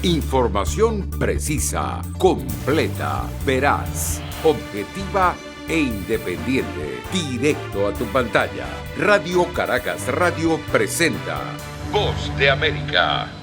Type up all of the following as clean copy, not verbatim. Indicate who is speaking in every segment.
Speaker 1: Información precisa, completa, veraz, objetiva e independiente. Directo a tu pantalla. Radio Caracas Radio presenta Voz de América.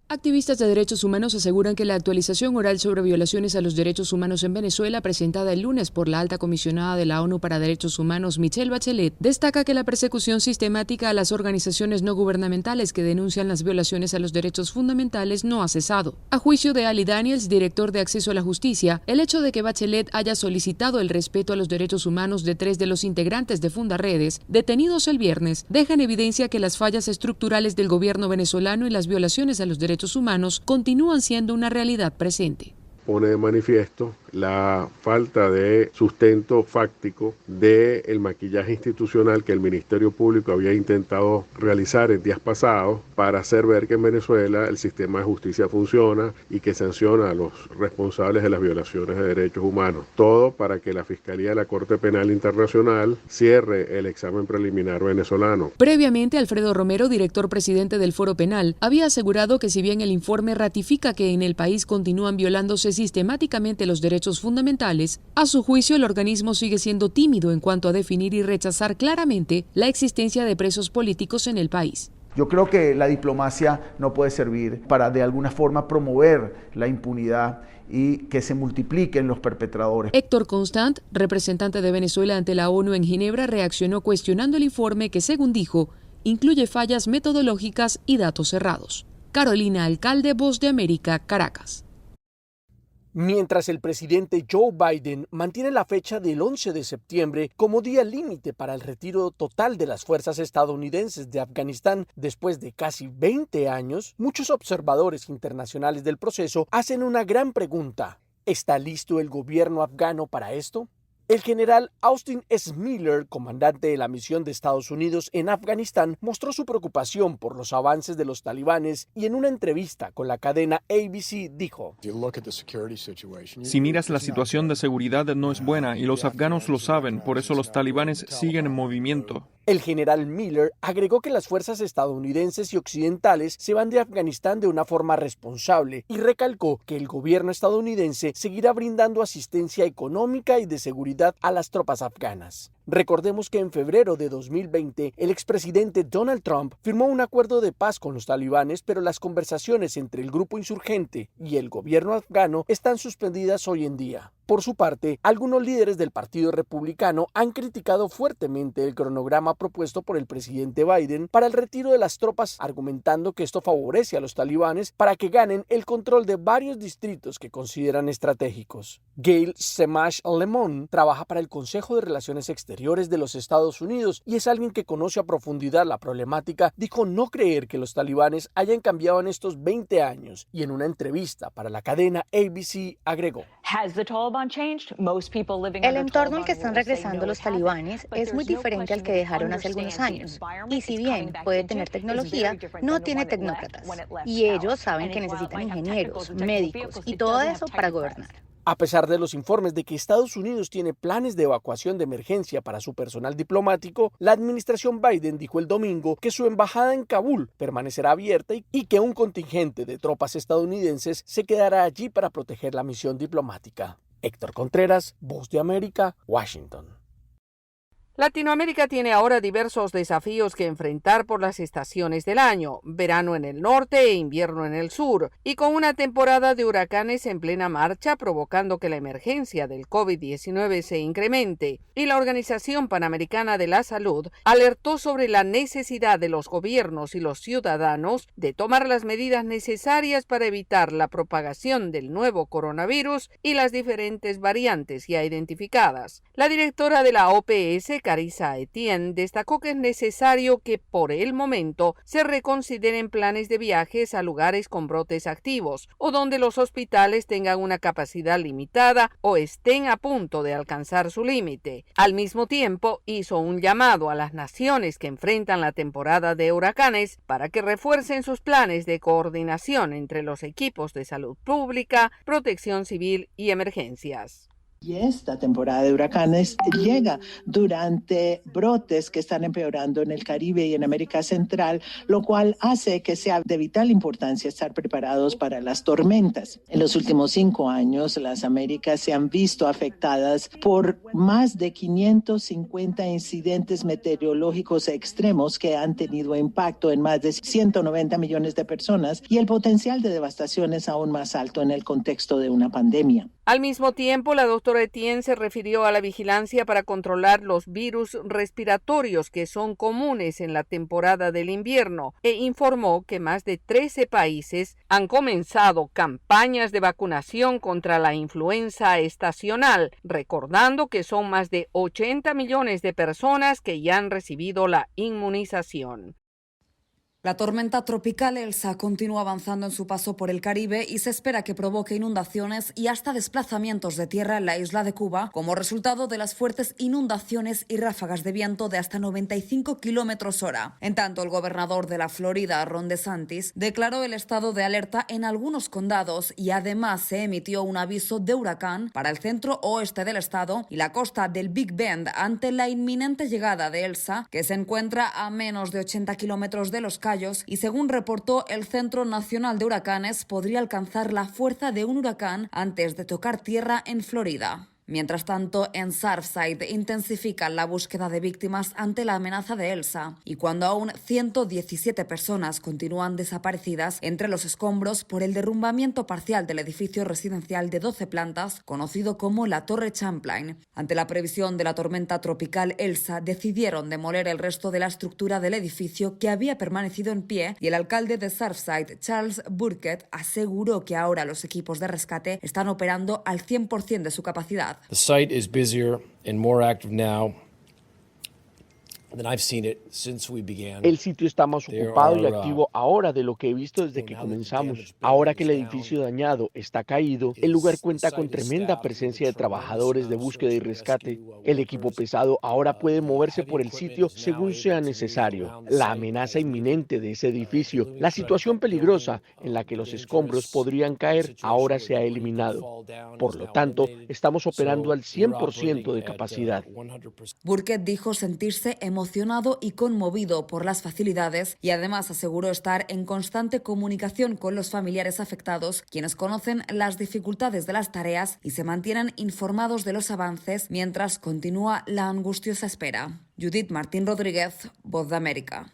Speaker 2: Activistas de derechos humanos aseguran que la actualización oral sobre violaciones a los derechos humanos en Venezuela, presentada el lunes por la alta comisionada de la ONU para Derechos Humanos, Michelle Bachelet, destaca que la persecución sistemática a las organizaciones no gubernamentales que denuncian las violaciones a los derechos fundamentales no ha cesado. A juicio de Ali Daniels, director de Acceso a la Justicia, el hecho de que Bachelet haya solicitado el respeto a los derechos humanos de 3 de los integrantes de Fundaredes, detenidos el viernes, deja en evidencia que las fallas estructurales del gobierno venezolano y las violaciones a los derechos humanos continúan siendo una realidad presente.
Speaker 3: Pone de manifiesto la falta de sustento fáctico del maquillaje institucional que el Ministerio Público había intentado realizar en días pasados para hacer ver que en Venezuela el sistema de justicia funciona y que sanciona a los responsables de las violaciones de derechos humanos. Todo para que la Fiscalía de la Corte Penal Internacional cierre el examen preliminar venezolano.
Speaker 2: Previamente, Alfredo Romero, director presidente del Foro Penal, había asegurado que si bien el informe ratifica que en el país continúan violándose sistemáticamente los derechos fundamentales, a su juicio el organismo sigue siendo tímido en cuanto a definir y rechazar claramente la existencia de presos políticos en el país.
Speaker 4: Yo creo que la diplomacia no puede servir para de alguna forma promover la impunidad y que se multipliquen los perpetradores.
Speaker 2: Héctor Constant, representante de Venezuela ante la ONU en Ginebra, reaccionó cuestionando el informe que, según dijo, incluye fallas metodológicas y datos cerrados. Carolina Alcalde, Voz de América, Caracas.
Speaker 5: Mientras el presidente Joe Biden mantiene la fecha del 11 de septiembre como día límite para el retiro total de las fuerzas estadounidenses de Afganistán después de casi 20 años, muchos observadores internacionales del proceso hacen una gran pregunta. ¿Está listo el gobierno afgano para esto? El general Austin S. Miller, comandante de la misión de Estados Unidos en Afganistán, mostró su preocupación por los avances de los talibanes y en una entrevista con la cadena ABC dijo:
Speaker 6: Si miras la situación de seguridad no es buena y los afganos lo saben, por eso los talibanes siguen en movimiento.
Speaker 5: El general Miller agregó que las fuerzas estadounidenses y occidentales se van de Afganistán de una forma responsable y recalcó que el gobierno estadounidense seguirá brindando asistencia económica y de seguridad a las tropas afganas. Recordemos que en febrero de 2020, el expresidente Donald Trump firmó un acuerdo de paz con los talibanes, pero las conversaciones entre el grupo insurgente y el gobierno afgano están suspendidas hoy en día. Por su parte, algunos líderes del Partido Republicano han criticado fuertemente el cronograma propuesto por el presidente Biden para el retiro de las tropas, argumentando que esto favorece a los talibanes para que ganen el control de varios distritos que consideran estratégicos. Gail Semash Lemon trabaja para el Consejo de Relaciones Exteriores de los Estados Unidos y es alguien que conoce a profundidad la problemática. Dijo no creer que los talibanes hayan cambiado en estos 20 años y en una entrevista para la cadena ABC agregó:
Speaker 7: El entorno al que están regresando los talibanes es muy diferente al que dejaron hace algunos años. Y si bien puede tener tecnología, no tiene tecnócratas. Y ellos saben que necesitan ingenieros, médicos y todo eso para gobernar.
Speaker 5: A pesar de los informes de que Estados Unidos tiene planes de evacuación de emergencia para su personal diplomático, la administración Biden dijo el domingo que su embajada en Kabul permanecerá abierta y que un contingente de tropas estadounidenses se quedará allí para proteger la misión diplomática. Héctor Contreras, Voz de América, Washington.
Speaker 8: Latinoamérica tiene ahora diversos desafíos que enfrentar por las estaciones del año, verano en el norte e invierno en el sur, y con una temporada de huracanes en plena marcha provocando que la emergencia del COVID-19 se incremente, y la Organización Panamericana de la Salud alertó sobre la necesidad de los gobiernos y los ciudadanos de tomar las medidas necesarias para evitar la propagación del nuevo coronavirus y las diferentes variantes ya identificadas. La directora de la OPS, Carissa Etienne, destacó que es necesario que por el momento se reconsideren planes de viajes a lugares con brotes activos o donde los hospitales tengan una capacidad limitada o estén a punto de alcanzar su límite. Al mismo tiempo, hizo un llamado a las naciones que enfrentan la temporada de huracanes para que refuercen sus planes de coordinación entre los equipos de salud pública, protección civil y emergencias.
Speaker 9: Y esta temporada de huracanes llega durante brotes que están empeorando en el Caribe y en América Central, lo cual hace que sea de vital importancia estar preparados para las tormentas. En los últimos 5 años, las Américas se han visto afectadas por más de 550 incidentes meteorológicos extremos que han tenido impacto en más de 190 millones de personas, y el potencial de devastación es aún más alto en el contexto de una pandemia.
Speaker 8: Al mismo tiempo, la doctora Etienne se refirió a la vigilancia para controlar los virus respiratorios que son comunes en la temporada del invierno e informó que más de 13 países han comenzado campañas de vacunación contra la influenza estacional, recordando que son más de 80 millones de personas que ya han recibido la inmunización.
Speaker 10: La tormenta tropical Elsa continúa avanzando en su paso por el Caribe y se espera que provoque inundaciones y hasta desplazamientos de tierra en la isla de Cuba como resultado de las fuertes inundaciones y ráfagas de viento de hasta 95 km/h. En tanto, el gobernador de la Florida, Ron DeSantis, declaró el estado de alerta en algunos condados y además se emitió un aviso de huracán para el centro oeste del estado y la costa del Big Bend ante la inminente llegada de Elsa, que se encuentra a menos de 80 kilómetros de Los Cayos y, según reportó el Centro Nacional de Huracanes, podría alcanzar la fuerza de un huracán antes de tocar tierra en Florida. Mientras tanto, en Surfside intensifican la búsqueda de víctimas ante la amenaza de Elsa y cuando aún 117 personas continúan desaparecidas entre los escombros por el derrumbamiento parcial del edificio residencial de 12 plantas conocido como la Torre Champlain. Ante la previsión de la tormenta tropical Elsa, decidieron demoler el resto de la estructura del edificio que había permanecido en pie y el alcalde de Surfside, Charles Burkett, aseguró que ahora los equipos de rescate están operando al 100% de su capacidad.
Speaker 11: The site is busier and more active now than I've seen it since we began.
Speaker 5: El sitio está más ocupado y activo ahora de lo que he visto desde que comenzamos. Ahora que el edificio dañado está caído, el lugar cuenta con tremenda presencia de trabajadores de búsqueda y rescate. El equipo pesado ahora puede moverse por el sitio según sea necesario. La amenaza inminente de ese edificio, la situación peligrosa en la que los escombros podrían caer, ahora se ha eliminado. Por lo tanto, estamos operando al 100% de capacidad.
Speaker 10: Burkett dijo sentirse emocionado y conmovido por las facilidades y además aseguró estar en constante comunicación con los familiares afectados, quienes conocen las dificultades de las tareas y se mantienen informados de los avances mientras continúa la angustiosa espera. Judith Martín Rodríguez, Voz de América.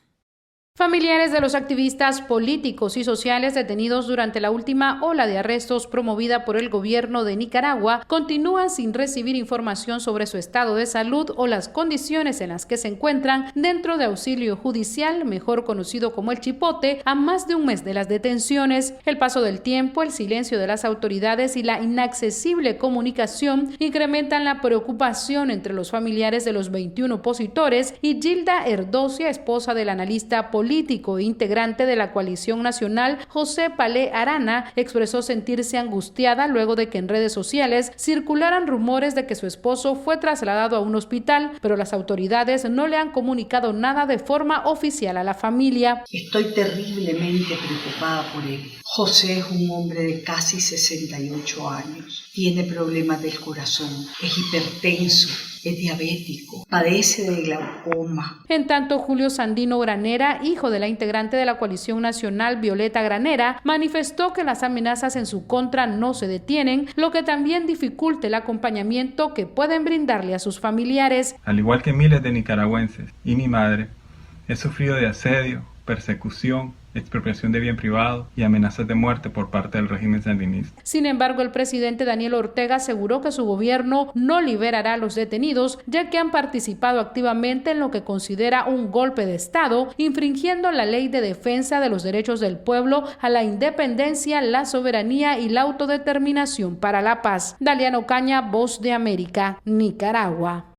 Speaker 12: Familiares de los activistas políticos y sociales detenidos durante la última ola de arrestos promovida por el gobierno de Nicaragua continúan sin recibir información sobre su estado de salud o las condiciones en las que se encuentran dentro de auxilio judicial, mejor conocido como el chipote, a más de un mes de las detenciones. El paso del tiempo, el silencio de las autoridades y la inaccesible comunicación incrementan la preocupación entre los familiares de los 21 opositores y Gilda Erdocia, esposa del analista político e integrante de la coalición nacional José Palé Arana, expresó sentirse angustiada luego de que en redes sociales circularan rumores de que su esposo fue trasladado a un hospital, pero las autoridades no le han comunicado nada de forma oficial a la familia.
Speaker 13: Estoy terriblemente preocupada por él. José es un hombre de casi 68 años, tiene problemas del corazón, es hipertenso, es diabético, padece de glaucoma.
Speaker 12: En tanto, Julio Sandino Granera, hijo de la integrante de la coalición nacional Violeta Granera, manifestó que las amenazas en su contra no se detienen, lo que también dificulta el acompañamiento que pueden brindarle a sus familiares.
Speaker 14: Al igual que miles de nicaragüenses y mi madre, he sufrido de asedio, persecución, expropiación de bien privado y amenazas de muerte por parte del régimen sandinista.
Speaker 12: Sin embargo, el presidente Daniel Ortega aseguró que su gobierno no liberará a los detenidos, ya que han participado activamente en lo que considera un golpe de Estado, infringiendo la ley de defensa de los derechos del pueblo a la independencia, la soberanía y la autodeterminación para la paz. Daliano Caña, Voz de América, Nicaragua.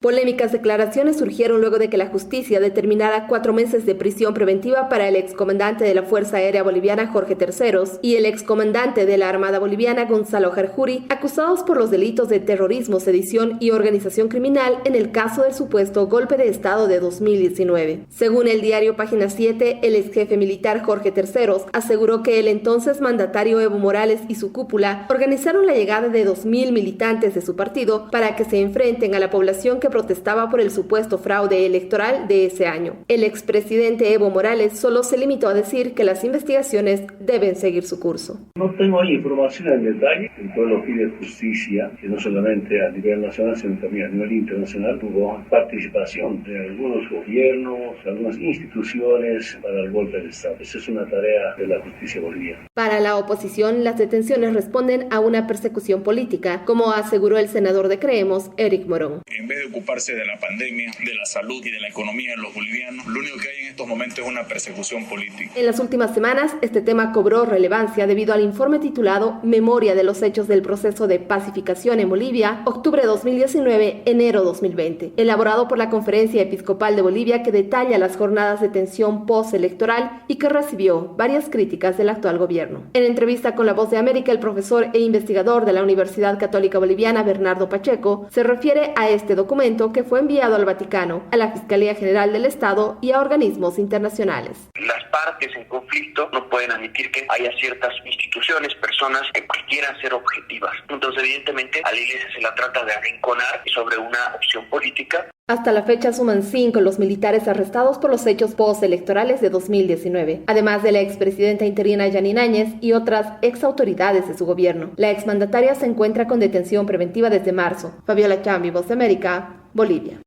Speaker 15: Polémicas declaraciones surgieron luego de que la justicia determinara 4 meses de prisión preventiva para el excomandante de la Fuerza Aérea Boliviana Jorge Terceros y el excomandante de la Armada Boliviana Gonzalo Jarjuri, acusados por los delitos de terrorismo, sedición y organización criminal en el caso del supuesto golpe de Estado de 2019. Según el diario Página 7, el ex jefe militar Jorge Terceros aseguró que el entonces mandatario Evo Morales y su cúpula organizaron la llegada de 2.000 militantes de su partido para que se enfrenten a la población que protestaba por el supuesto fraude electoral de ese año. El expresidente Evo Morales solo se limitó a decir que las investigaciones deben seguir su curso.
Speaker 16: No tengo información en detalle, en todo lo que pide justicia, que no solamente a nivel nacional, sino también a nivel internacional, hubo participación de algunos gobiernos, algunas instituciones para el golpe de Estado. Esa es una tarea de la justicia boliviana.
Speaker 15: Para la oposición, las detenciones responden a una persecución política, como aseguró el senador de Creemos, Eric Morón.
Speaker 17: En vez de ocuparse de la pandemia, de la salud y de la economía de los bolivianos, lo único que hay en estos momentos es una persecución política.
Speaker 15: En las últimas semanas, este tema cobró relevancia debido al informe titulado Memoria de los hechos del proceso de pacificación en Bolivia, octubre 2019, enero 2020, elaborado por la Conferencia Episcopal de Bolivia, que detalla las jornadas de tensión postelectoral y que recibió varias críticas del actual gobierno. En entrevista con La Voz de América, el profesor e investigador de la Universidad Católica Boliviana, Bernardo Pacheco, se refiere a este documento que fue enviado al Vaticano, a la Fiscalía General del Estado y a organismos internacionales.
Speaker 18: Las partes en conflicto no pueden admitir que haya ciertas instituciones, personas que quieran ser objetivas. Entonces, evidentemente, a la Iglesia se la trata de arrinconar sobre una opción política.
Speaker 15: Hasta la fecha suman 5 los militares arrestados por los hechos postelectorales de 2019, además de la expresidenta interina Yanine Áñez y otras exautoridades de su gobierno. La exmandataria se encuentra con detención preventiva desde marzo. Fabiola Chambi, Voz de América, Bolivia.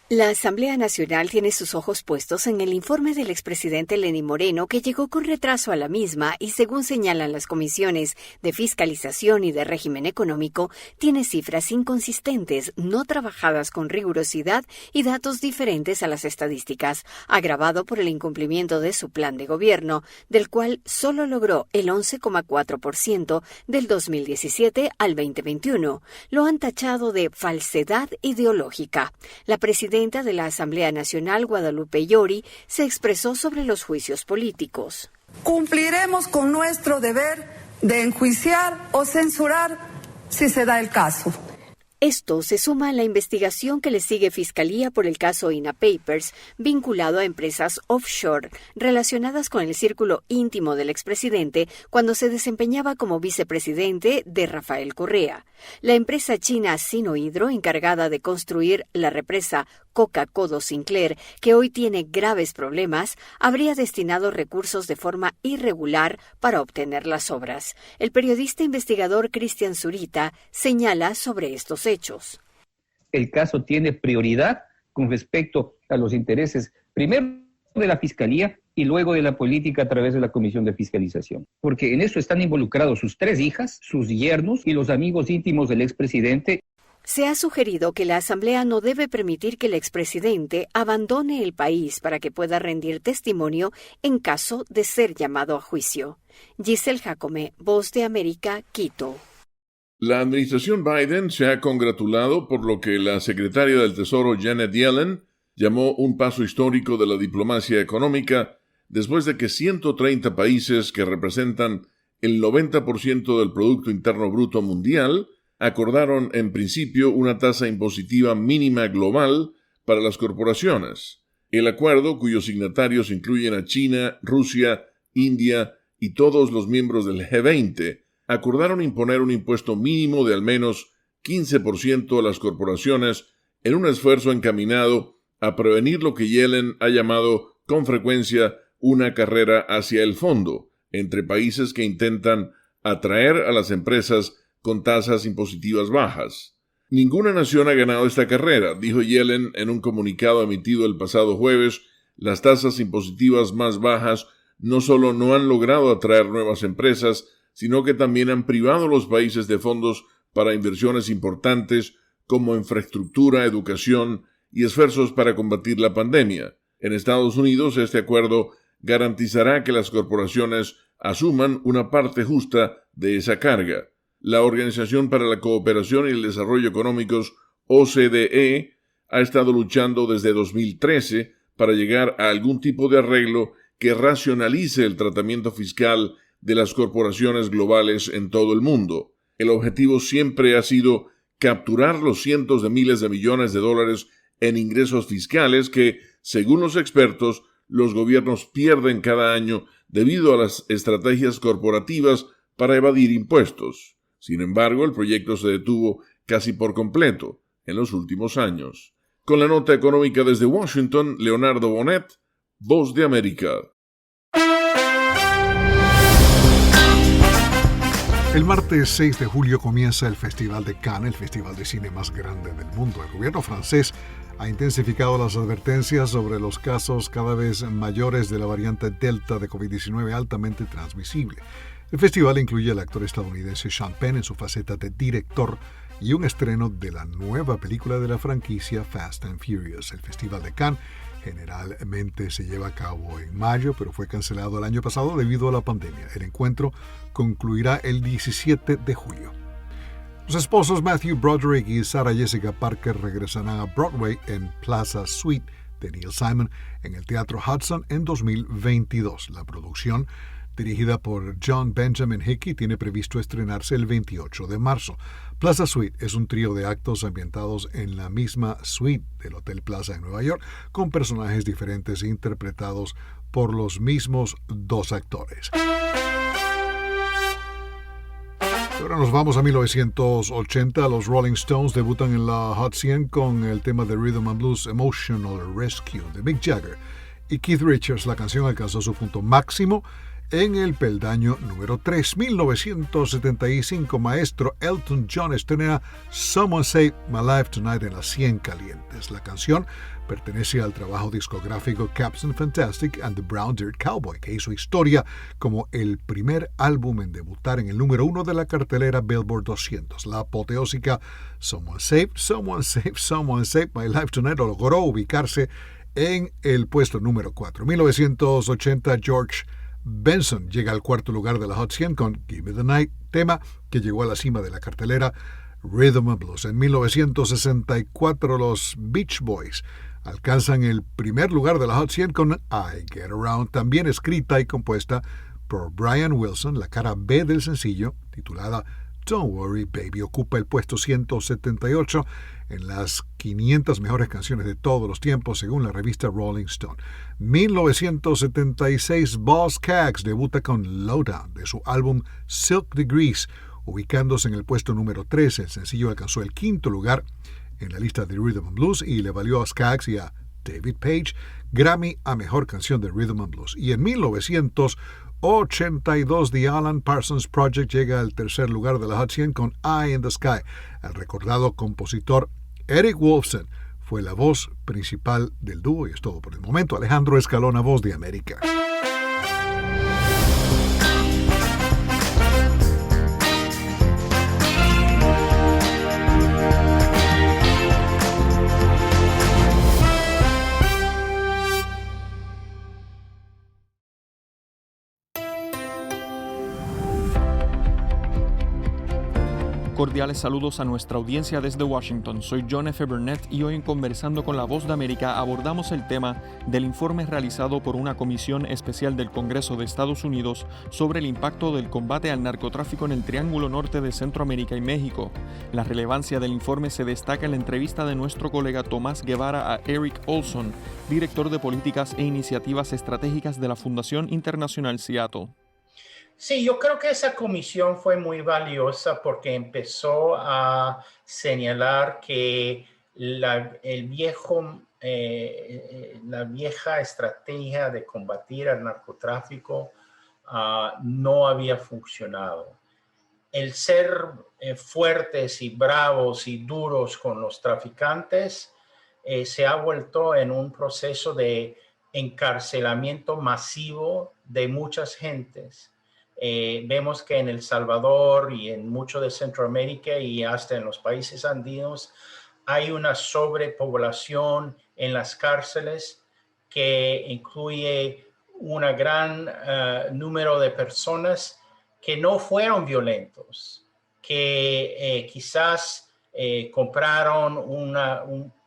Speaker 19: La Asamblea Nacional tiene sus ojos puestos en el informe del expresidente Lenín Moreno, que llegó con retraso a la misma y, según señalan las comisiones de fiscalización y de régimen económico, tiene cifras inconsistentes, no trabajadas con rigurosidad y datos diferentes a las estadísticas, agravado por el incumplimiento de su plan de gobierno, del cual solo logró el 11,4% del 2017 al 2021. Lo han tachado de falsedad ideológica. La presidenta de la Asamblea Nacional, Guadalupe Llori, se expresó sobre los juicios políticos.
Speaker 20: Cumpliremos con nuestro deber de enjuiciar o censurar si se da el caso.
Speaker 19: Esto se suma a la investigación que le sigue Fiscalía por el caso INA Papers, vinculado a empresas offshore relacionadas con el círculo íntimo del expresidente cuando se desempeñaba como vicepresidente de Rafael Correa. La empresa china Sinohydro, encargada de construir la represa Coca-Codo Sinclair, que hoy tiene graves problemas, habría destinado recursos de forma irregular para obtener las obras. El periodista investigador Cristian Zurita señala sobre estos hechos.
Speaker 21: El caso tiene prioridad con respecto a los intereses, primero de la Fiscalía y luego de la política a través de la Comisión de Fiscalización. Porque en eso están involucrados sus 3 hijas, sus yernos y los amigos íntimos del expresidente.
Speaker 19: Se ha sugerido que la Asamblea no debe permitir que el expresidente abandone el país para que pueda rendir testimonio en caso de ser llamado a juicio. Giselle Jacome, Voz de América, Quito.
Speaker 22: La administración Biden se ha congratulado por lo que la secretaria del Tesoro Janet Yellen llamó un paso histórico de la diplomacia económica después de que 130 países que representan el 90% del Producto Interno Bruto mundial acordaron en principio una tasa impositiva mínima global para las corporaciones. El acuerdo, cuyos signatarios incluyen a China, Rusia, India y todos los miembros del G20, acordaron imponer un impuesto mínimo de al menos 15% a las corporaciones en un esfuerzo encaminado a prevenir lo que Yellen ha llamado con frecuencia una carrera hacia el fondo entre países que intentan atraer a las empresas con tasas impositivas bajas. Ninguna nación ha ganado esta carrera, dijo Yellen en un comunicado emitido el pasado jueves. Las tasas impositivas más bajas no solo no han logrado atraer nuevas empresas, sino que también han privado a los países de fondos para inversiones importantes como infraestructura, educación y esfuerzos para combatir la pandemia. En Estados Unidos, este acuerdo garantizará que las corporaciones asuman una parte justa de esa carga. La Organización para la Cooperación y el Desarrollo Económicos, OCDE, ha estado luchando desde 2013 para llegar a algún tipo de arreglo que racionalice el tratamiento fiscal de las corporaciones globales en todo el mundo. El objetivo siempre ha sido capturar los cientos de miles de millones de dólares en ingresos fiscales que, según los expertos, los gobiernos pierden cada año debido a las estrategias corporativas para evadir impuestos. Sin embargo, el proyecto se detuvo casi por completo en los últimos años. Con la nota económica desde Washington, Leonardo Bonet, Voz de América.
Speaker 1: El martes 6 de julio comienza el Festival de Cannes, el festival de cine más grande del mundo. El gobierno francés ha intensificado las advertencias sobre los casos cada vez mayores de la variante Delta de COVID-19 altamente transmisible. El festival incluye al actor estadounidense Sean Penn en su faceta de director y un estreno de la nueva película de la franquicia Fast and Furious. El Festival de Cannes generalmente se lleva a cabo en mayo, pero fue cancelado el año pasado debido a la pandemia. El encuentro concluirá el 17 de julio. Los esposos Matthew Broderick y Sarah Jessica Parker regresarán a Broadway en Plaza Suite de Neil Simon en el Teatro Hudson en 2022. La producción, dirigida por John Benjamin Hickey, tiene previsto estrenarse el 28 de marzo. Plaza Suite es un trío de actos ambientados en la misma suite del Hotel Plaza en Nueva York, con personajes diferentes interpretados por los mismos dos actores. Ahora nos vamos a 1980. Los Rolling Stones debutan en la Hot 100 con el tema de Rhythm and Blues Emotional Rescue de Mick Jagger y Keith Richards. La canción alcanzó su punto máximo en el peldaño número 3. 1975, maestro Elton John estrena Someone Save My Life Tonight en las 100 calientes. La canción pertenece al trabajo discográfico Captain Fantastic and the Brown Dirt Cowboy, que hizo historia como el primer álbum en debutar en el número 1 de la cartelera Billboard 200. La apoteósica Someone Save My Life Tonight logró ubicarse en el puesto número 4. 1980, George Benson llega al cuarto lugar de la Hot 100 con Give Me the Night, tema que llegó a la cima de la cartelera Rhythm and Blues. En 1964, los Beach Boys alcanzan el primer lugar de la Hot 100 con I Get Around, también escrita y compuesta por Brian Wilson. La cara B del sencillo, titulada Don't Worry Baby, ocupa el puesto 178 en las 500 mejores canciones de todos los tiempos, según la revista Rolling Stone. 1976, Boz Scaggs debuta con Lowdown de su álbum Silk Degrees, ubicándose en el puesto número 3. El sencillo alcanzó el quinto lugar en la lista de Rhythm and Blues y le valió a Scaggs y a David Page Grammy a Mejor Canción de Rhythm and Blues. Y en 1982, The Alan Parsons Project llega al tercer lugar de la Hot 100 con Eye in the Sky. El recordado compositor Eric Woolfson fue la voz principal del dúo y es todo por el momento. Alejandro Escalona, Voz de América.
Speaker 6: Cordiales saludos a nuestra audiencia desde Washington. Soy John F. Burnett y hoy en Conversando con la Voz de América abordamos el tema del informe realizado por una comisión especial del Congreso de Estados Unidos sobre el impacto del combate al narcotráfico en el Triángulo Norte de Centroamérica y México. La relevancia del informe se destaca en la entrevista de nuestro colega Tomás Guevara a Eric Olson, director de Políticas e Iniciativas Estratégicas de la Fundación Internacional Seattle.
Speaker 3: Sí, yo creo que esa comisión fue muy valiosa porque empezó a señalar que la vieja estrategia de combatir al narcotráfico no había funcionado. El ser fuertes y bravos y duros con los traficantes se ha vuelto en un proceso de encarcelamiento masivo de muchas gentes. Vemos que en El Salvador y en mucho de Centroamérica y hasta en los países andinos hay una sobrepoblación en las cárceles que incluye un gran número de personas que no fueron violentos, que quizás compraron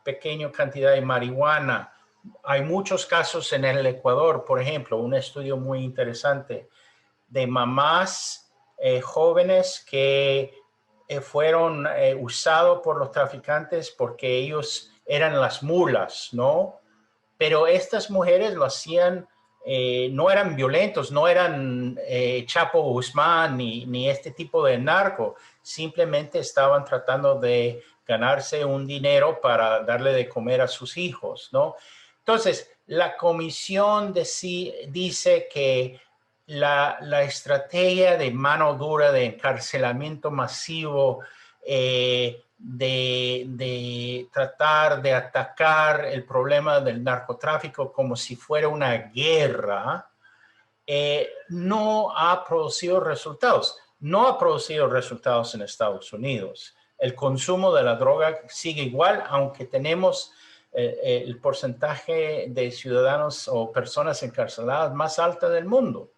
Speaker 3: pequeña cantidad de marihuana. Hay muchos casos en el Ecuador, por ejemplo, un estudio muy interesante de mamás jóvenes que fueron usados por los traficantes porque ellos eran las mulas, ¿no? Pero estas mujeres lo hacían, no eran violentos, no eran Chapo Guzmán ni este tipo de narco, simplemente estaban tratando de ganarse un dinero para darle de comer a sus hijos, ¿no? Entonces, la comisión dice que la estrategia de mano dura, de encarcelamiento masivo, de tratar de atacar el problema del narcotráfico como si fuera una guerra, no ha producido resultados. No ha producido resultados en Estados Unidos. El consumo de la droga sigue igual, aunque tenemos el porcentaje de ciudadanos o personas encarceladas más alta del mundo.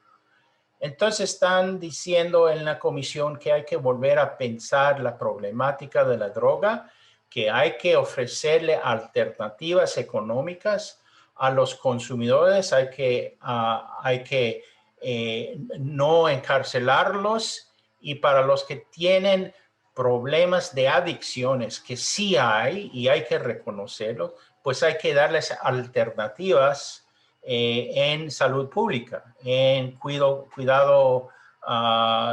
Speaker 3: Entonces están diciendo en la comisión que hay que volver a pensar la problemática de la droga, que hay que ofrecerle alternativas económicas a los consumidores, hay que no encarcelarlos, y para los que tienen problemas de adicciones, que sí hay y hay que reconocerlo, pues hay que darles alternativas en salud pública, en cuidado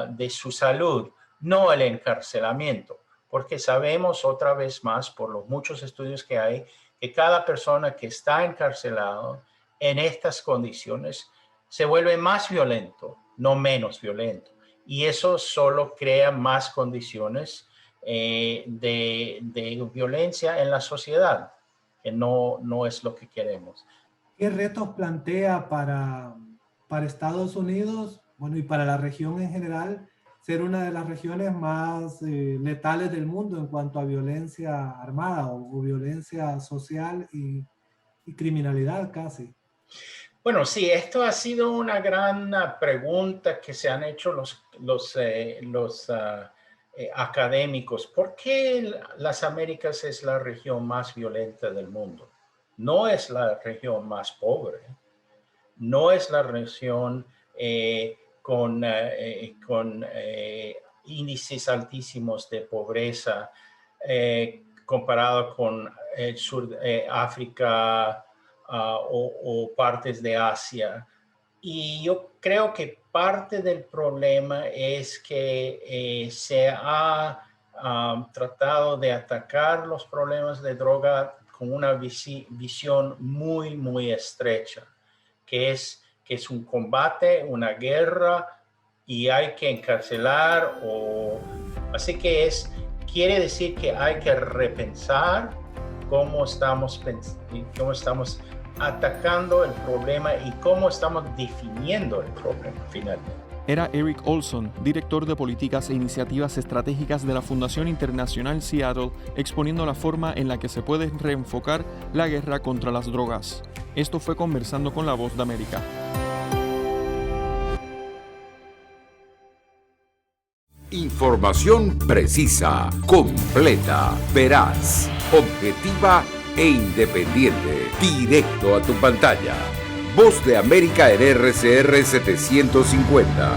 Speaker 3: de su salud, no el encarcelamiento, porque sabemos otra vez más por los muchos estudios que hay que cada persona que está encarcelado en estas condiciones se vuelve más violento, no menos violento. Y eso solo crea más condiciones de violencia en la sociedad, que no es lo que queremos.
Speaker 2: ¿Qué retos plantea para Estados Unidos, bueno, y para la región en general, ser una de las regiones más letales del mundo en cuanto a violencia armada o violencia social y criminalidad casi?
Speaker 3: Bueno, sí, esto ha sido una gran pregunta que se han hecho los académicos. ¿Por qué las Américas es la región más violenta del mundo? No es la región más pobre, no es la región con índices altísimos de pobreza comparado con el sur de África o partes de Asia. Y yo creo que parte del problema es que se ha tratado de atacar los problemas de droga con una visión muy, muy estrecha, que es un combate, una guerra, y hay que encarcelar. Así que quiere decir que hay que repensar cómo estamos atacando el problema y cómo estamos definiendo el problema finalmente.
Speaker 6: Era Eric Olson, director de políticas e iniciativas estratégicas de la Fundación Internacional Seattle, exponiendo la forma en la que se puede reenfocar la guerra contra las drogas. Esto fue Conversando con la Voz de América.
Speaker 4: Información precisa, completa, veraz, objetiva e independiente. Directo a tu pantalla. Voz de América en RCR 750.